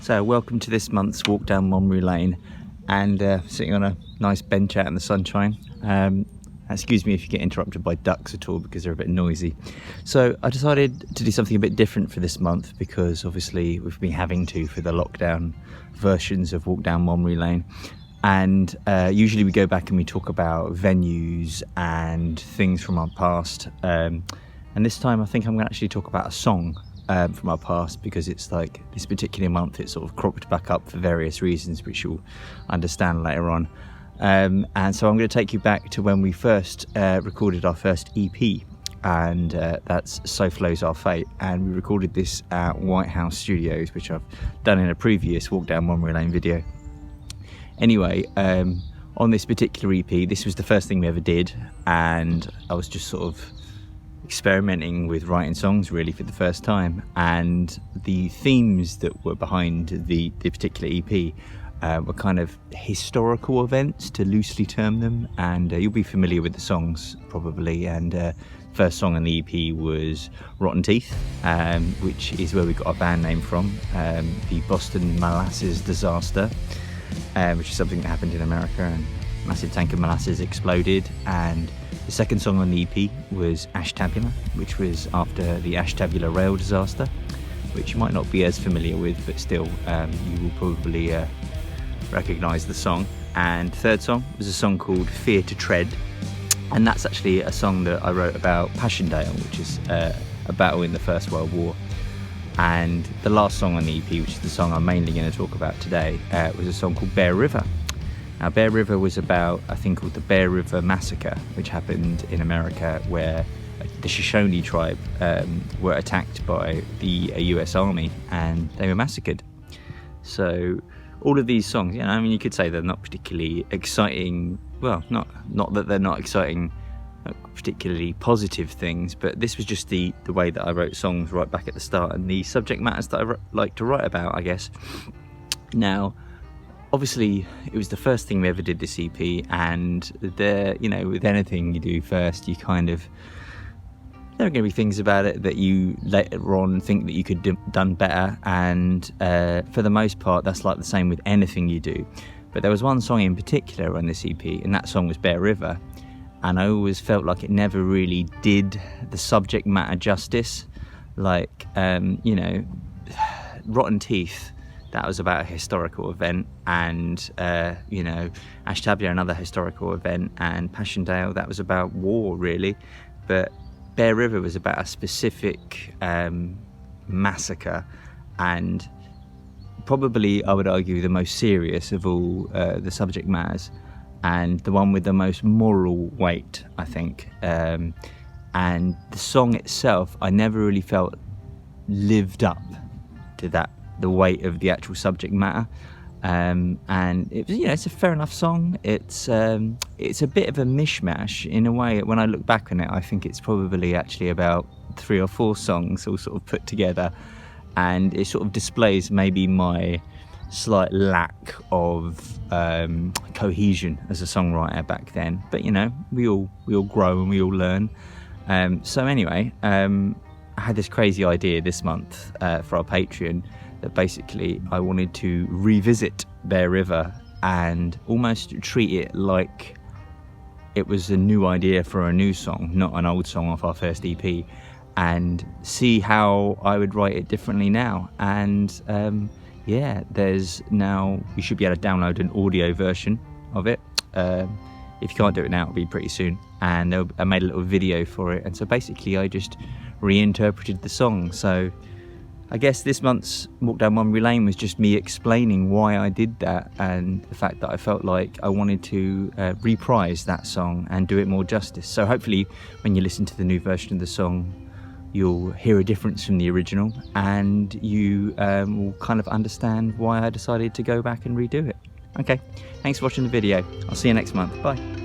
So welcome to this month's walk down MoMry Lane, and sitting on a nice bench out in the sunshine. Excuse me if you get interrupted by ducks at all because they're a bit noisy. So I decided to do something a bit different for this month because obviously we've been having to for the lockdown versions of walk down MoMry Lane. And usually we go back and we talk about venues and things from our past. And this time I think I'm going to actually talk about a song from our past, because it's like this particular month it sort of cropped back up for various reasons which you'll understand later on. And so I'm going to take you back to when we first recorded our first EP, and that's So Flows Our Fate, and we recorded this at White House Studios, which I've done in a previous walk down MoMry Lane video. Anyway, on this particular EP, this was the first thing we ever did, and I was just sort of experimenting with writing songs really for the first time, and the themes that were behind the particular EP were kind of historical events, to loosely term them, and you'll be familiar with the songs probably. And first song on the EP was Rotten Teeth, which is where we got our band name from, the Boston Molasses disaster, which is something that happened in America, and a massive tank of molasses exploded. And the second song on the EP was Ashtabula, which was after the Ashtabula rail disaster, which you might not be as familiar with, but still you will probably recognise the song. And third song was a song called Fear to Tread, and that's actually a song that I wrote about Passchendaele, which is a battle in the First World War. And the last song on the EP, which is the song I'm mainly going to talk about today, was a song called Bear River. Now, Bear River was about a thing called the Bear River Massacre, which happened in America, where the Shoshone tribe were attacked by the US Army and they were massacred. So all of these songs, you know, I mean, you could say they're not particularly exciting. Well, not that they're not exciting, particularly positive things, but this was just the way that I wrote songs right back at the start, and the subject matters that I like to write about, I guess. Now, obviously, it was the first thing we ever did, this EP, and you know, with anything you do first, you kind of, there are going to be things about it that you later on think that you could have done better, and for the most part, that's like the same with anything you do. But there was one song in particular on this EP, and that song was Bear River, and I always felt like it never really did the subject matter justice. Like, you know, Rotten Teeth, that was about a historical event, and you know, Ashtabula, another historical event, and Passchendaele, that was about war really. But Bear River was about a specific massacre, and probably, I would argue, the most serious of all the subject matters, and the one with the most moral weight, I think. And the song itself, I never really felt lived up to that, the weight of the actual subject matter. And it was, you know, it's a fair enough song. It's a bit of a mishmash in a way. When I look back on it, I think it's probably actually about 3 or 4 songs all sort of put together, and it sort of displays maybe my slight lack of cohesion as a songwriter back then. But you know, we all grow and we all learn. So anyway, I had this crazy idea this month for our Patreon, that basically I wanted to revisit Bear River and almost treat it like it was a new idea for a new song, not an old song off our first EP, and see how I would write it differently now. And yeah, there's now, you should be able to download an audio version of it. If you can't do it now, it'll be pretty soon. And I made a little video for it, and so basically I just reinterpreted the song. So I guess this month's walk down MoMry Lane was just me explaining why I did that, and the fact that I felt like I wanted to reprise that song and do it more justice. So hopefully when you listen to the new version of the song, you'll hear a difference from the original, and you will kind of understand why I decided to go back and redo it. Okay, thanks for watching the video. I'll see you next month. Bye.